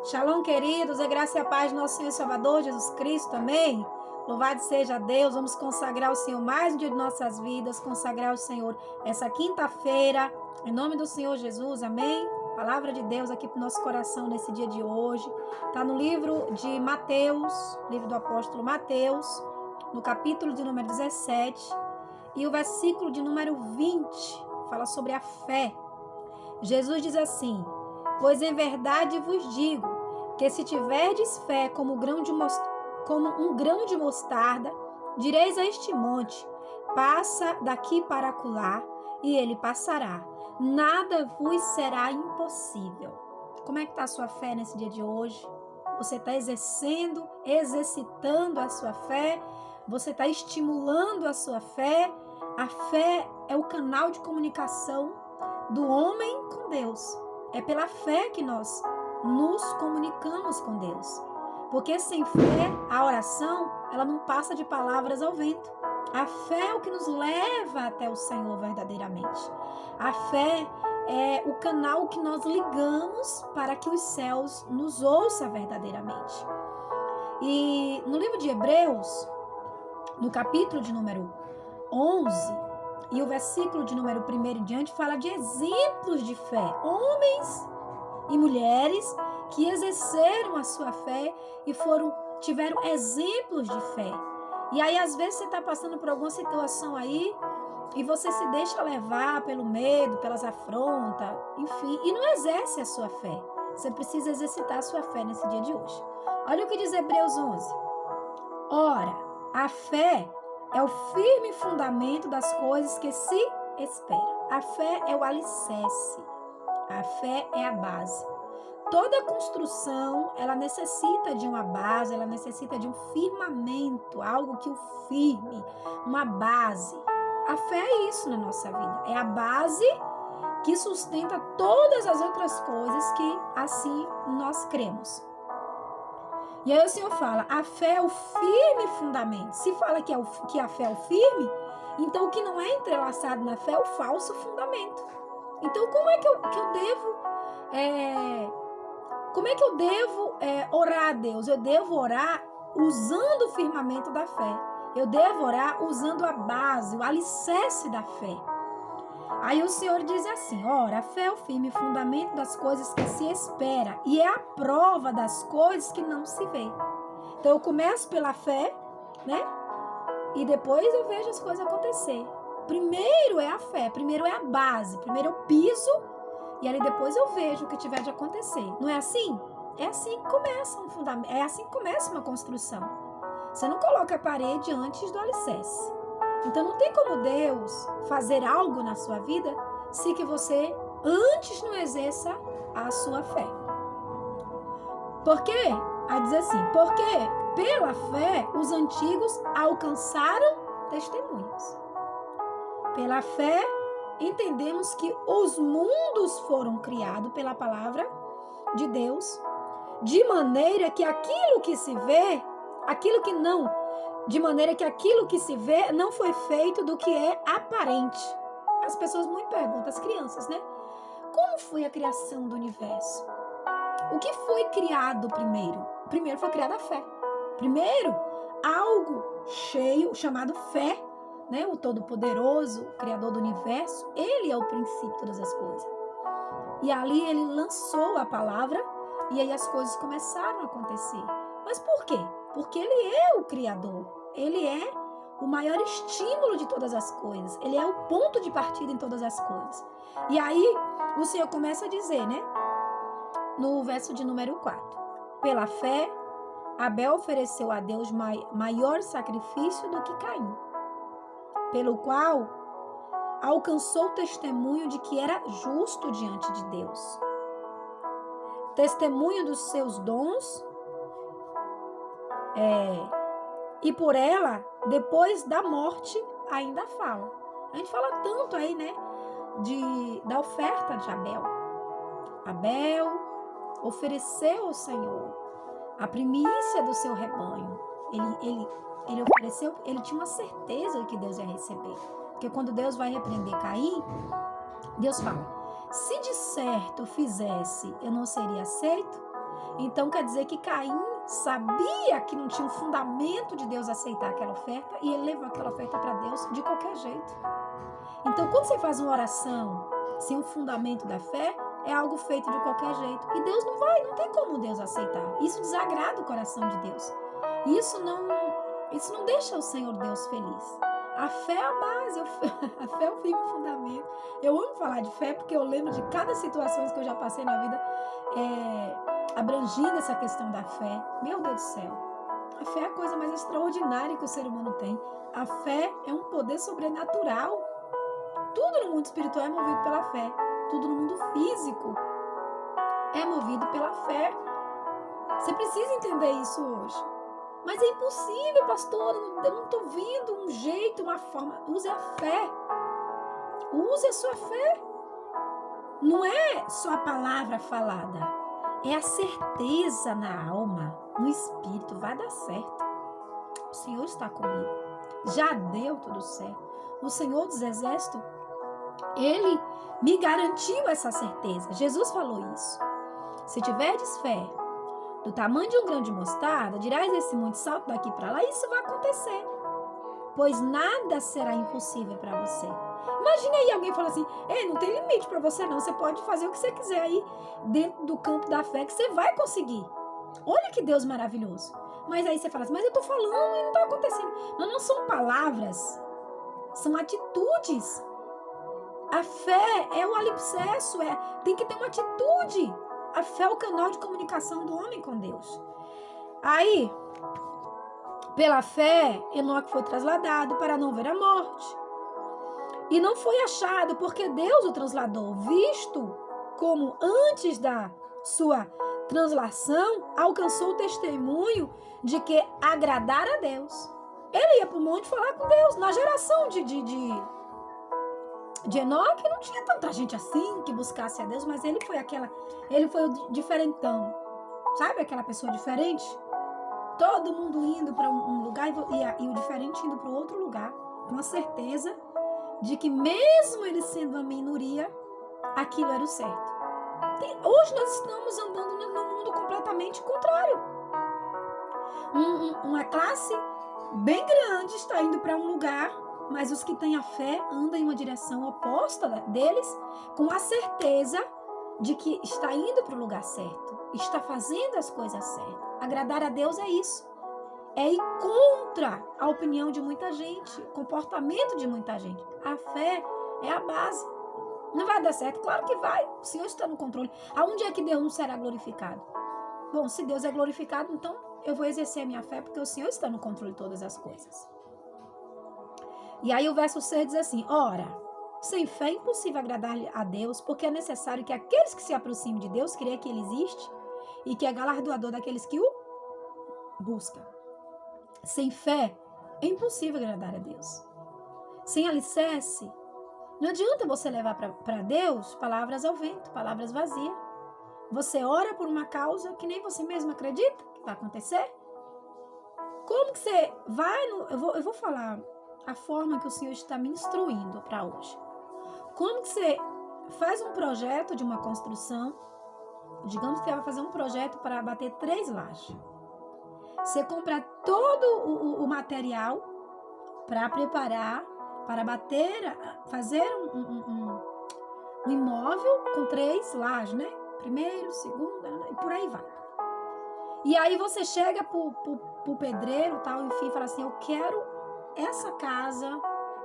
Shalom, queridos, a graça e a paz do nosso Senhor e Salvador, Jesus Cristo, amém? Louvado seja Deus, vamos consagrar o Senhor mais um dia de nossas vidas, consagrar o Senhor essa quinta-feira, em nome do Senhor Jesus, amém? Palavra de Deus aqui para o nosso coração nesse dia de hoje, está no livro de Mateus, livro do apóstolo Mateus, no capítulo de número 17, e o versículo de número 20, fala sobre a fé. Jesus diz assim: pois em verdade vos digo, que se tiverdes fé como um grão de mostarda, direis a este monte, passa daqui para acolá, e ele passará. Nada vos será impossível. Como é que está a sua fé nesse dia de hoje? Você está exercitando a sua fé? Você está estimulando a sua fé? A fé é o canal de comunicação do homem com Deus. É pela fé que nós nos comunicamos com Deus. Porque sem fé, a oração, ela não passa de palavras ao vento. A fé é o que nos leva até o Senhor verdadeiramente. A fé é o canal que nós ligamos para que os céus nos ouçam verdadeiramente. E no livro de Hebreus, no capítulo de número 11, e o versículo de número 1 em diante fala de exemplos de fé. Homens e mulheres que exerceram a sua fé e tiveram exemplos de fé. E aí, às vezes, você está passando por alguma situação aí e você se deixa levar pelo medo, pelas afrontas, enfim, e não exerce a sua fé. Você precisa exercitar a sua fé nesse dia de hoje. Olha o que diz Hebreus 11. Ora, a fé é o firme fundamento das coisas que se espera. A fé é o alicerce. A fé é a base. Toda construção, ela necessita de uma base, ela necessita de um firmamento, algo que o firme, uma base. A fé é isso na nossa vida. É a base que sustenta todas as outras coisas que assim nós cremos. E aí o Senhor fala, a fé é o firme fundamento. Se fala que a fé é o firme, então o que não é entrelaçado na fé é o falso fundamento. Então como é que eu devo orar a Deus? Eu devo orar usando o firmamento da fé. Eu devo orar usando a base, o alicerce da fé. Aí o Senhor diz assim, ora, a fé é o firme fundamento das coisas que se espera e é a prova das coisas que não se vê. Então eu começo pela fé, né? E depois eu vejo as coisas acontecer. Primeiro é a fé, primeiro é a base, primeiro eu piso e aí depois eu vejo o que tiver de acontecer. Não é assim? É assim que começa um fundamento, é assim que começa uma construção. Você não coloca a parede antes do alicerce. Então não tem como Deus fazer algo na sua vida se que você antes não exerça a sua fé. Por quê? Aí diz assim, porque pela fé os antigos alcançaram testemunhos. Pela fé entendemos que os mundos foram criados pela palavra de Deus, de maneira que aquilo que se vê não foi feito do que é aparente. As pessoas muito perguntam, as crianças, né? Como foi a criação do universo? O que foi criado primeiro? Primeiro foi criada a fé. Primeiro, algo cheio, chamado fé, né? O Todo-Poderoso, o Criador do universo, ele é o princípio de todas as coisas. E ali ele lançou a palavra e aí as coisas começaram a acontecer. Mas por quê? Porque ele é o Criador. Ele é o maior estímulo de todas as coisas. Ele é o ponto de partida em todas as coisas. E aí o Senhor começa a dizer, né? No verso de número 4. Pela fé, Abel ofereceu a Deus maior sacrifício do que Caim, pelo qual alcançou o testemunho de que era justo diante de Deus. Testemunho dos seus dons, e por ela, depois da morte, ainda fala. A gente fala tanto aí, né, da oferta de Abel. Abel ofereceu ao Senhor a primícia do seu rebanho. Ele ofereceu, ele tinha uma certeza de que Deus ia receber. Porque quando Deus vai repreender Caim, Deus fala, se de certo fizesse, eu não seria aceito? Então quer dizer que Caim sabia que não tinha um fundamento de Deus aceitar aquela oferta e ele levou aquela oferta para Deus de qualquer jeito. Então quando você faz uma oração sem o fundamento da fé, é algo feito de qualquer jeito. E Deus não tem como Deus aceitar. Isso desagrada o coração de Deus. Isso não deixa o Senhor Deus feliz. A fé é a base, a fé é o firme fundamento. Eu amo falar de fé porque eu lembro de cada situação que eu já passei na vida abrangindo essa questão da fé. Meu Deus do céu, a fé é a coisa mais extraordinária que o ser humano tem. A fé é um poder sobrenatural. Tudo no mundo espiritual é movido pela fé. Tudo no mundo físico é movido pela fé. Você precisa entender isso hoje. Mas é impossível, pastor, eu não estou vendo um jeito, uma forma. Use a fé. Use a sua fé. Não é só a palavra falada. É a certeza na alma, no espírito. Vai dar certo. O Senhor está comigo. Já deu tudo certo. O Senhor dos Exércitos, Ele me garantiu essa certeza. Jesus falou isso. Se tiverdes fé do tamanho de um grão de mostarda, dirás esse monte, salta daqui para lá, isso vai acontecer. Pois nada será impossível para você. Imagine aí alguém falando assim, não tem limite para você não, você pode fazer o que você quiser aí dentro do campo da fé que você vai conseguir. Olha que Deus maravilhoso. Mas aí você fala assim, mas eu tô falando e não tá acontecendo. Não são palavras, são atitudes. A fé é o alicerce, tem que ter uma atitude. A fé é o canal de comunicação do homem com Deus. Aí, pela fé, Enoque foi trasladado para não ver a morte. E não foi achado, porque Deus o trasladou, visto como antes da sua translação, alcançou o testemunho de que agradara a Deus. Ele ia para o monte falar com Deus. Na geração de Enoque não tinha tanta gente assim que buscasse a Deus, mas ele foi o diferentão. Sabe aquela pessoa diferente? Todo mundo indo para um lugar e o diferente indo para outro lugar, com a certeza de que mesmo ele sendo uma minoria, aquilo era o certo. Hoje nós estamos andando num mundo completamente contrário. Uma classe bem grande está indo para um lugar, mas os que têm a fé andam em uma direção oposta deles, com a certeza de que está indo para o lugar certo, está fazendo as coisas certas. Agradar a Deus é isso. É ir contra a opinião de muita gente, o comportamento de muita gente. A fé é a base. Não vai dar certo? Claro que vai. O Senhor está no controle. Aonde é que Deus não será glorificado? Bom, se Deus é glorificado, então eu vou exercer a minha fé, porque o Senhor está no controle de todas as coisas. E aí o verso 6 diz assim, ora, sem fé é impossível agradar a Deus, porque é necessário que aqueles que se aproximem de Deus creiam que Ele existe e que é galardoador daqueles que o buscam. Sem fé é impossível agradar a Deus. Sem alicerce, não adianta você levar para Deus palavras ao vento, palavras vazias. Você ora por uma causa que nem você mesmo acredita que vai acontecer. Como que você vai eu vou falar a forma que o Senhor está me instruindo para hoje. Como que você faz um projeto de uma construção, digamos que você vai fazer um projeto para bater 3 lajes. Você compra todo o material para preparar, para fazer um imóvel com 3 lajes, né? Primeiro, segundo, e por aí vai. E aí você chega pro pedreiro, tal, enfim, fala assim, eu quero essa casa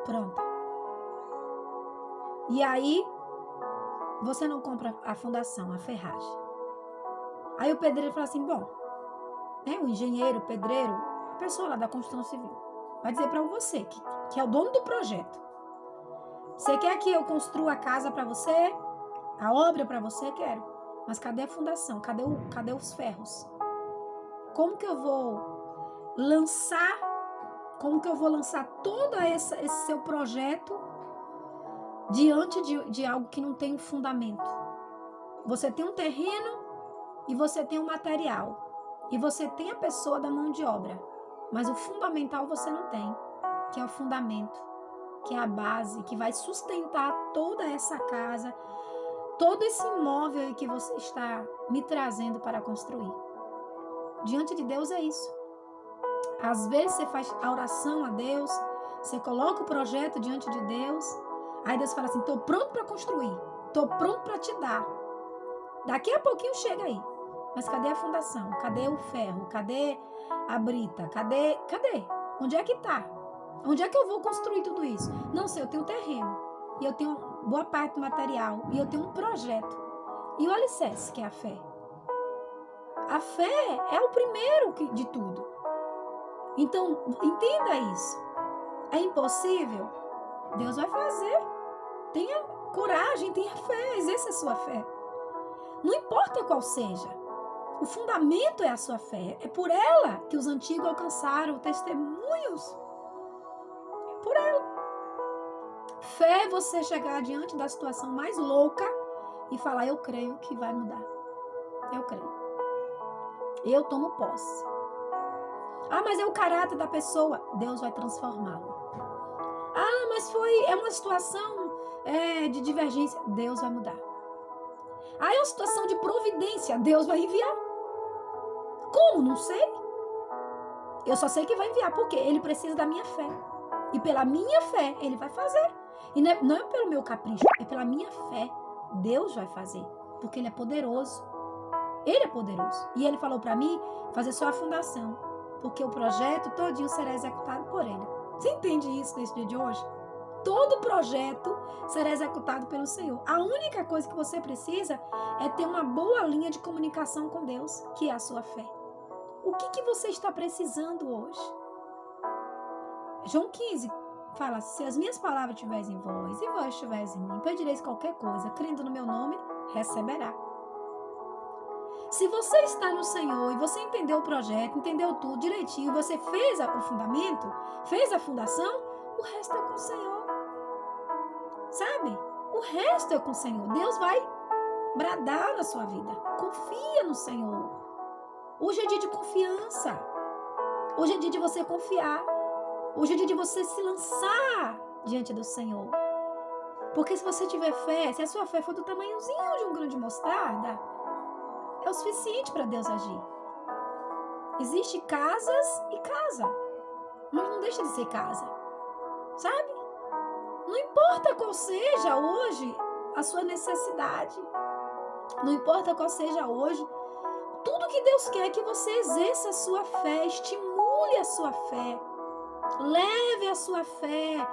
pronta. E aí você não compra a fundação, a ferragem. Aí o pedreiro fala assim, bom, né, o engenheiro, o pedreiro, a pessoa lá da construção civil, vai dizer para você, que é o dono do projeto. Você quer que eu construa a casa para você? A obra para você? Quero. Mas cadê a fundação? Cadê os ferros? Como que eu vou lançar todo esse seu projeto diante de algo que não tem um fundamento? Você tem um terreno e você tem um material. E você tem a pessoa da mão de obra, mas o fundamental você não tem, que é o fundamento, que é a base, que vai sustentar toda essa casa, todo esse imóvel aí que você está me trazendo para construir. Diante de Deus é isso. Às vezes você faz a oração a Deus, você coloca o projeto diante de Deus, aí Deus fala assim, estou pronto para construir, estou pronto para te dar. Daqui a pouquinho chega aí. Mas cadê a fundação? Cadê o ferro? Cadê a brita? Cadê? Onde é que está? Onde é que eu vou construir tudo isso? Não sei, eu tenho terreno, e eu tenho boa parte do material, e eu tenho um projeto. E o alicerce, que é a fé. A fé é o primeiro de tudo. Então, entenda isso. É impossível? Deus vai fazer. Tenha coragem, tenha fé, exerça a sua fé. Não importa qual seja. O fundamento é a sua fé. É por ela que os antigos alcançaram testemunhos. É por ela. Fé é você chegar diante da situação mais louca e falar, eu creio que vai mudar. Eu creio. Eu tomo posse. Ah, mas é o caráter da pessoa. Deus vai transformá-lo. Ah, mas é uma situação de divergência. Deus vai mudar. Ah, é uma situação de providência. Deus vai enviar. Como? Não sei. Eu só sei que vai enviar. Por quê? Ele precisa da minha fé. E pela minha fé, ele vai fazer. E não é pelo meu capricho. É pela minha fé. Deus vai fazer. Porque ele é poderoso. Ele é poderoso. E ele falou para mim fazer só a fundação. Porque o projeto todinho será executado por ele. Você entende isso nesse dia de hoje? Todo projeto será executado pelo Senhor. A única coisa que você precisa é ter uma boa linha de comunicação com Deus, que é a sua fé. O que você está precisando hoje? João 15 fala, se as minhas palavras estiverem em vós e vós estiveres em mim, pedireis qualquer coisa, crendo no meu nome, receberá. Se você está no Senhor e você entendeu o projeto, entendeu tudo direitinho, você fez o fundamento, fez a fundação, o resto é com o Senhor. Sabe? O resto é com o Senhor. Deus vai bradar na sua vida. Confia no Senhor. Hoje é dia de confiança. Hoje é dia de você confiar. Hoje é dia de você se lançar diante do Senhor. Porque se você tiver fé, se a sua fé for do tamanhozinho de um grão de mostarda, é o suficiente para Deus agir. Existem casas e casa, mas não deixa de ser casa, sabe? Não importa qual seja hoje a sua necessidade, não importa qual seja hoje, tudo que Deus quer é que você exerça a sua fé, estimule a sua fé, leve a sua fé,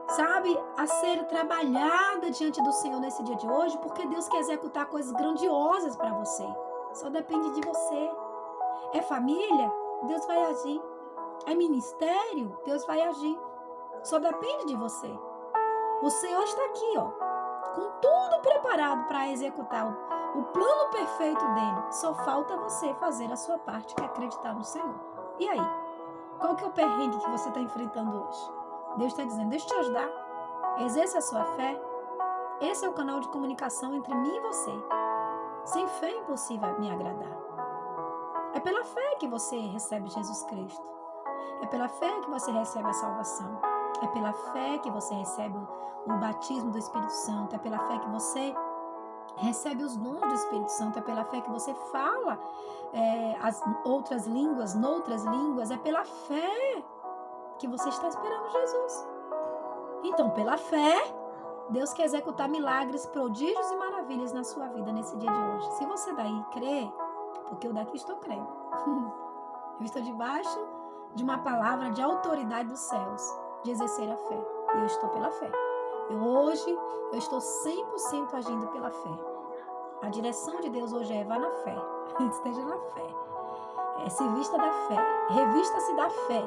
sabe, a ser trabalhada diante do Senhor nesse dia de hoje, porque Deus quer executar coisas grandiosas para você. Só depende de você. É família? Deus vai agir. É ministério? Deus vai agir. Só depende de você. O Senhor está aqui, ó, com tudo preparado para executar o plano perfeito dele. Só falta você fazer a sua parte, que é acreditar no Senhor. E aí? Qual que é o perrengue que você está enfrentando hoje? Deus está dizendo, deixa eu te ajudar. Exerça a sua fé. Esse é o canal de comunicação entre mim e você. Sem fé é impossível me agradar. É pela fé que você recebe Jesus Cristo. É pela fé que você recebe a salvação. É pela fé que você recebe o batismo do Espírito Santo. É pela fé que você recebe os dons do Espírito Santo. É pela fé que você fala as outras línguas, noutras línguas. É pela fé que você está esperando Jesus. Então, pela fé, Deus quer executar milagres, prodígios e maravilhas na sua vida nesse dia de hoje. Se você daí crê, porque eu daqui estou crendo. Eu estou debaixo de uma palavra de autoridade dos céus, de exercer a fé. E eu estou pela fé. Hoje, eu estou 100% agindo pela fé. A direção de Deus hoje é vá na fé. Esteja na fé. Se vista da fé. Revista-se da fé.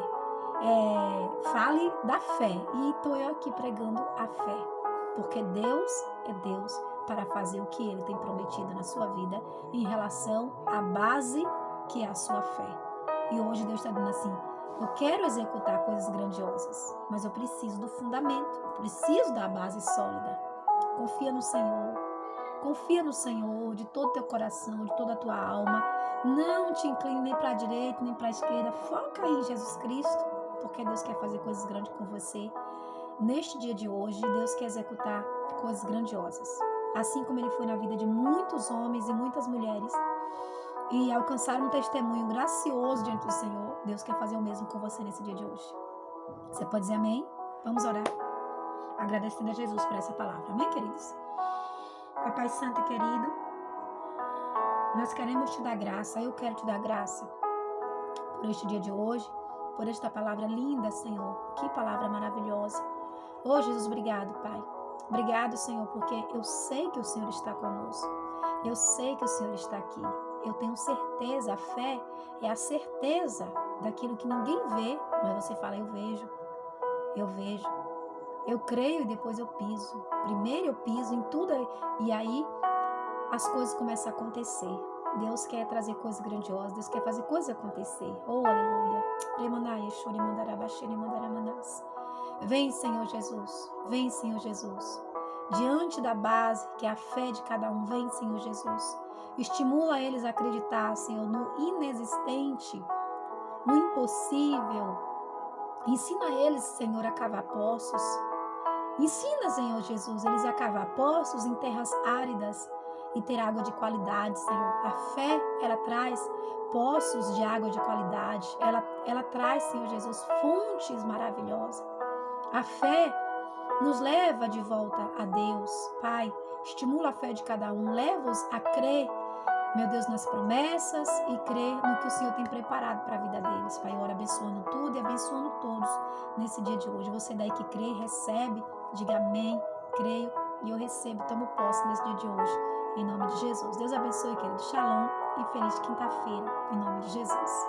Fale da fé. E estou eu aqui pregando a fé. Porque Deus é Deus para fazer o que Ele tem prometido na sua vida em relação à base que é a sua fé. E hoje Deus está dizendo assim, eu quero executar coisas grandiosas, mas eu preciso do fundamento, preciso da base sólida. Confia no Senhor. Confia no Senhor de todo o teu coração, de toda a tua alma. Não te incline nem para a direita, nem para a esquerda. Foca em Jesus Cristo, porque Deus quer fazer coisas grandes com você. Neste dia de hoje, Deus quer executar coisas grandiosas. assim como Ele foi na vida de muitos homens e muitas mulheres, e alcançaram um testemunho gracioso diante do Senhor. Deus quer fazer o mesmo com você nesse dia de hoje. Você pode dizer amém? Vamos orar, agradecendo a Jesus por essa palavra. Amém, queridos? Pai Santo e querido, nós queremos te dar graça, eu quero te dar graça por este dia de hoje, por esta palavra linda, Senhor. Que palavra maravilhosa. Oh, Jesus, obrigado, Pai. Obrigado, Senhor, porque eu sei que o Senhor está conosco. Eu sei que o Senhor está aqui. Eu tenho certeza, a fé é a certeza daquilo que ninguém vê, mas você fala, eu vejo, eu creio e depois eu piso. Primeiro eu piso em tudo e aí as coisas começam a acontecer. Deus quer trazer coisas grandiosas, Deus quer fazer coisas acontecer. Oh, aleluia. Vem, Senhor Jesus, vem, Senhor Jesus. Diante da base, que é a fé de cada um, vem, Senhor Jesus. Estimula eles a acreditar, Senhor, no inexistente, no impossível. Ensina eles, Senhor, a cavar poços. Ensina, Senhor Jesus, eles a cavar poços em terras áridas e ter água de qualidade, Senhor. A fé, ela traz poços de água de qualidade. Ela traz, Senhor Jesus, fontes maravilhosas. A fé nos leva de volta a Deus. Pai, estimula a fé de cada um. Leva-os a crer, meu Deus, nas promessas e crer no que o Senhor tem preparado para a vida deles. Pai, ora abençoando tudo e abençoando todos nesse dia de hoje. Você daí que crê, recebe, diga amém, creio e eu recebo, tomo posse nesse dia de hoje. Em nome de Jesus. Deus abençoe, querido. Shalom e feliz quinta-feira. Em nome de Jesus.